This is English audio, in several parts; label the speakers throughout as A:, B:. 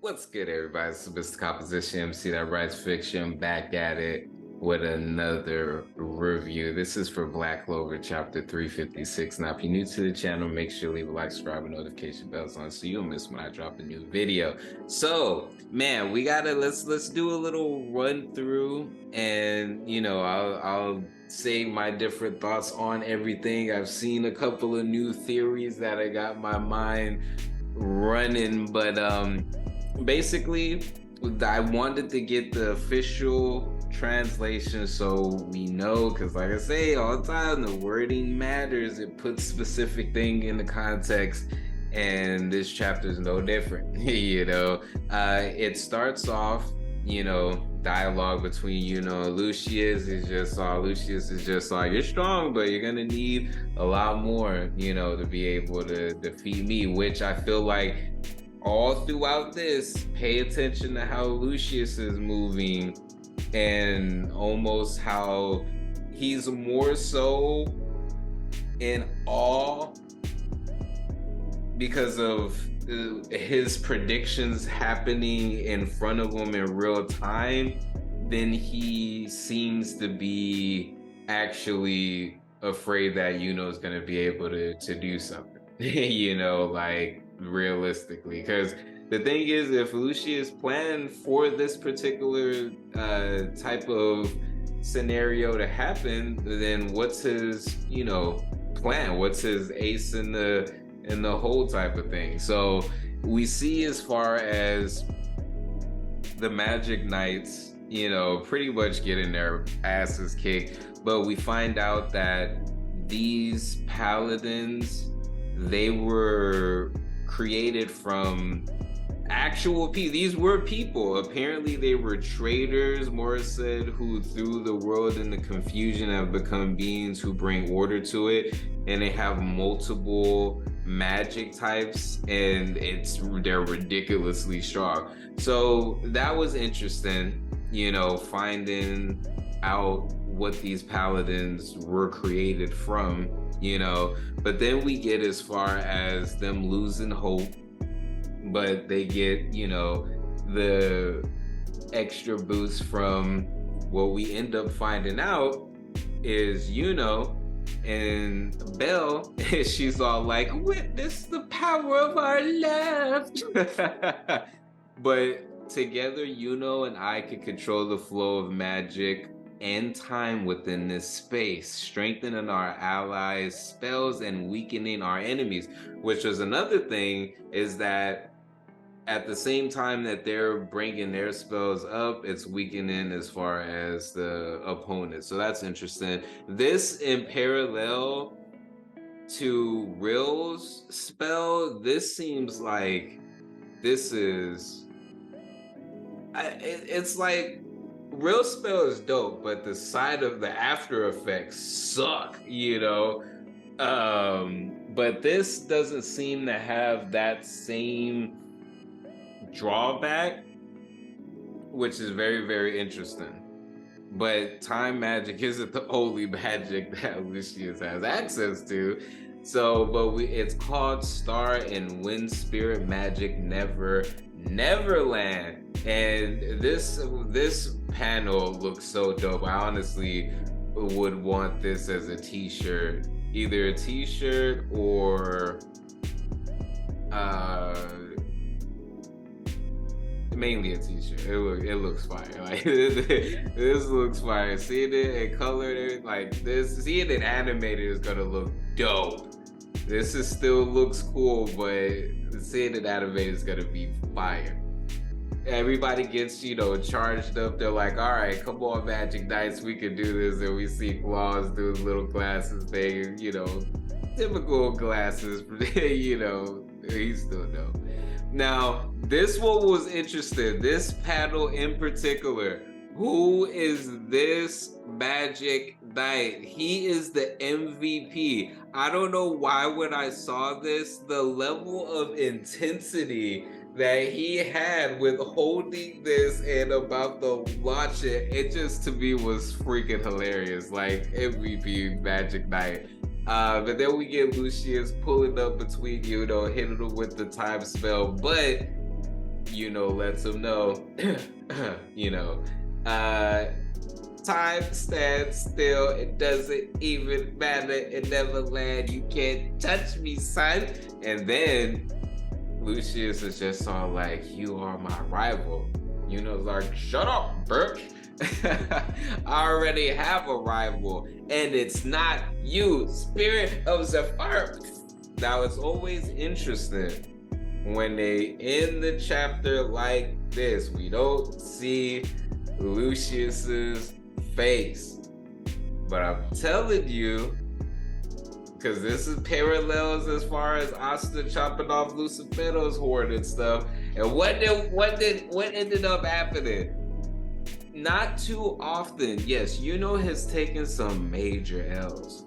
A: What's good, everybody? It's Mr. Composition MC that writes fiction, back at it with another review. This is for Black Clover Chapter 356. Now, if you're new to the channel, make sure you leave a like, subscribe, and notification bells on so you don't miss when I drop a new video. So, man, we gotta let's do a little run through, and I'll say my different thoughts on everything. I've seen a couple of new theories that I got my mind running, but basically I wanted to get the official translation so we know, because like I say all the time, the wording matters. It puts specific thing in the context, and this chapter is no different. It starts off, dialogue between Yuno and Lucius. Lucius is just like, you're strong, but you're gonna need a lot more, to be able to defeat me, which I feel like all throughout this, pay attention to how Lucius is moving and almost how he's more so in awe because of his predictions happening in front of him in real time than he seems to be actually afraid that Yuno's going to be able to do something, like realistically. Because the thing is, if Lucius planned for this particular type of scenario to happen, then what's his plan? What's his ace in the hole type of thing? So we see, as far as the Magic Knights, pretty much getting their asses kicked, but we find out that these paladins, they were created from actual people. These were people. Apparently they were traders, Morris said, who through the world and the confusion have become beings who bring order to it, and they have multiple magic types, and they're ridiculously strong. So that was interesting, finding out what these paladins were created from, but then we get as far as them losing hope, but they get, the extra boost from what we end up finding out is and Belle, she's all like, witness the power of our left. But together, Yuno and I can control the flow of magic and time within this space, strengthening our allies' spells and weakening our enemies. Which was another thing, is that at the same time that they're bringing their spells up, it's weakening as far as the opponent. So that's interesting. This, in parallel to Rill's spell, this seems like it's like Rill's spell is dope, but the side of the after effects suck, but this doesn't seem to have that same drawback, which is very, very interesting. But time magic isn't the only magic that Lucius has access to. So, but it's called Star and Wind Spirit Magic Neverland. And this panel looks so dope. I honestly would want this as a t-shirt, either a t-shirt or mainly a t-shirt. It looks fire. Like this looks fire. Seeing it and colored like this, seeing it animated is gonna look dope. This still looks cool, but seeing it animated is gonna be fire. Everybody gets, charged up. They're like, all right, come on, Magic Knights, we can do this. And we see Claws do his little glasses thing, typical glasses, he's still dope. Now, this one was interesting. This panel in particular. Who is this Magic Knight? He is the MVP. I don't know why when I saw this, the level of intensity that he had with holding this and about to launch it just to me was freaking hilarious. Like, MVP Magic Knight. But then we get Lucius pulling up between hitting him with the time spell. But lets him know, you know, uh, time stands still. It doesn't even matter in Neverland. You can't touch me, son. And then Lucius is just all like, "You are my rival." Yuno's like, "Shut up, bitch." I already have a rival, and it's not you, Spirit of Zephyr. Now, it's always interesting when they end the chapter like this. We don't see Lucius's face, but I'm telling you, because this is parallels as far as Asta chopping off Lucifero's horn and stuff. And what ended up happening? Not too often. Yes, Yuno has taken some major L's.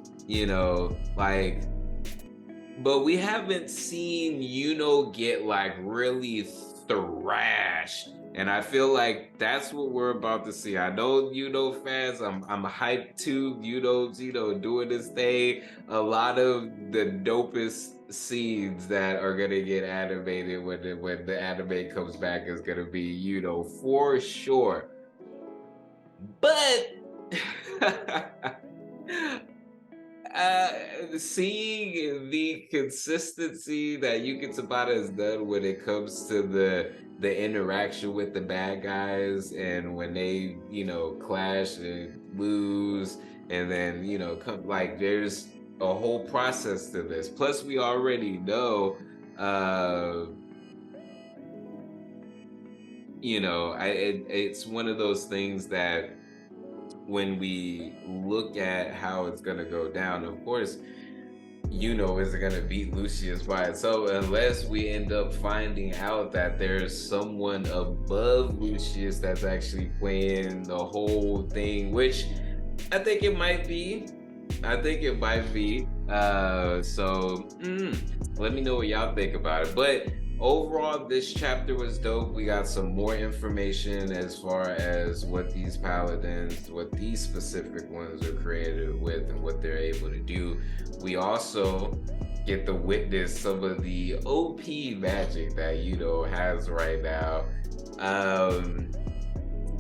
A: But we haven't seen Yuno get like really thrashed. And I feel like that's what we're about to see. I know Yuno fans, I'm hyped too. Yuno's, doing this thing. A lot of the dopest scenes that are gonna get animated when the anime comes back is gonna be Yuno for sure. But seeing the consistency that Yuki Tabata has done when it comes to the interaction with the bad guys, and when they clash and lose, and then come, like, there's a whole process to this. Plus, we already know it's one of those things that when we look at how it's going to go down, of course, Yuno isn't going to beat Lucius by itself unless we end up finding out that there's someone above Lucius that's actually playing the whole thing, which I think it might be. So let me know what y'all think about it. But overall, this chapter was dope. We got some more information as far as what these paladins, what these specific ones are created with, and what they're able to do. We also get to witness some of the OP magic that Yuno has right now.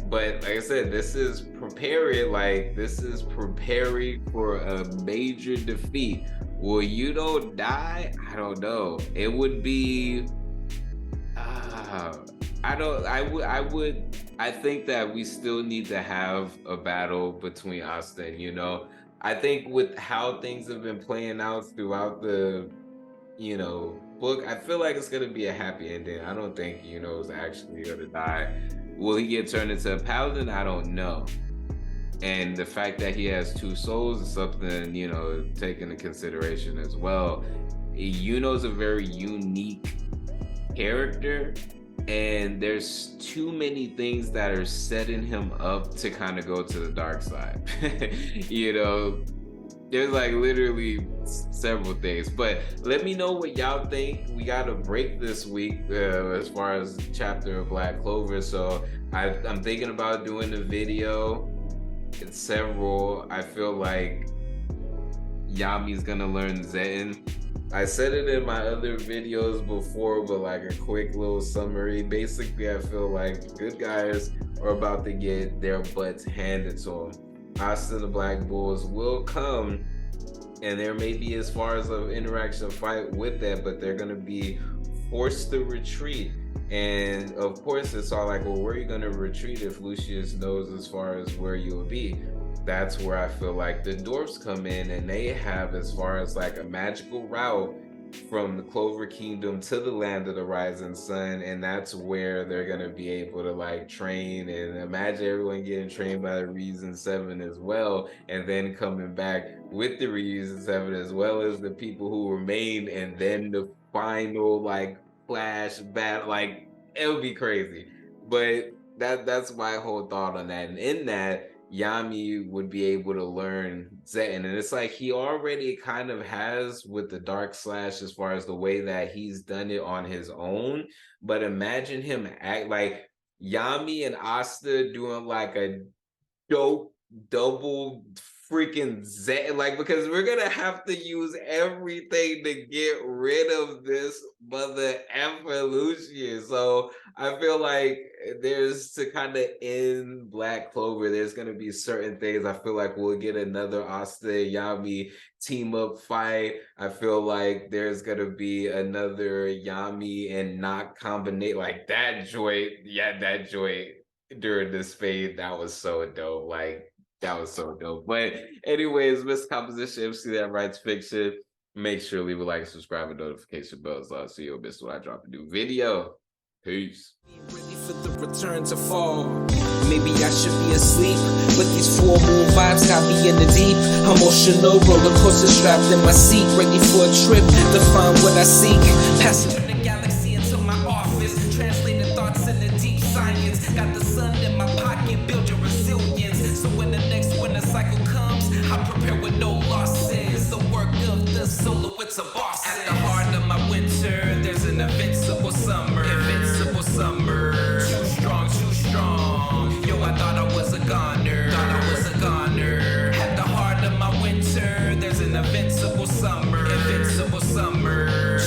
A: But like I said, this is preparing for a major defeat. Will Yuno die? I don't know. It would be I think that we still need to have a battle between Asta and Yuno. I think with how things have been playing out throughout the book, I feel like it's gonna be a happy ending. I don't think Yuno's actually gonna die. Will he get turned into a paladin? I don't know. And the fact that he has two souls is something, take into consideration as well. Yuno's a very unique character, and there's too many things that are setting him up to kind of go to the dark side. There's like literally several things. But let me know what y'all think. We got a break this week as far as chapter of Black Clover, so I'm thinking about doing a video. It's several. I feel like Yami's gonna learn Zen. I said it in my other videos before, but like a quick little summary. Basically, I feel like good guys are about to get their butts handed to them. Asta and the Black Bulls will come, and there may be as far as an interaction fight with that, but they're going to be forced to retreat. And of course, it's all like, well, where are you going to retreat if Lucius knows as far as where you will be? That's where I feel like the dwarfs come in, and they have as far as like a magical route from the Clover Kingdom to the land of the rising sun, and that's where they're gonna be able to like train. And imagine everyone getting trained by the Reason 7 as well, and then coming back with the Reason 7 as well as the people who remained, and then the final like flash battle. Like, it would be crazy. But that's my whole thought on that. And in that, Yami would be able to learn Zen, and it's like he already kind of has with the Dark Slash as far as the way that he's done it on his own. But imagine him act like Yami and Asta doing like a dope double freaking like, because we're gonna have to use everything to get rid of this mother evolution. So I feel like there's, to kind of end Black Clover, there's gonna be certain things. I feel like we'll get another Asta and Yami team up fight. I feel like there's gonna be another Yami and Nock combination, like that joint. Yeah, that joint during this fade, that was so dope. Like, that was so dope. But anyways, Mr. Composition MC that writes fiction. Make sure to leave a like, subscribe, and notification bells so you'll miss when I drop a new video. Peace.
B: Ready for the return to fall. Maybe I should be asleep, but these full moon vibes got me in the deep. Emotional roller coaster strapped in my seat, ready for a trip to find what I seek. Passing the galaxy into my office, translating thoughts into deep science. Got the sun in my pocket, build your resilience. So when the next winter cycle comes, I prepare with no losses. The work of the soloists a boss. At the heart of my winter, there's an invincible summer. Invincible summer. Too strong. Yo, I thought I was a goner. At the heart of my winter, there's an invincible summer. Invincible summer.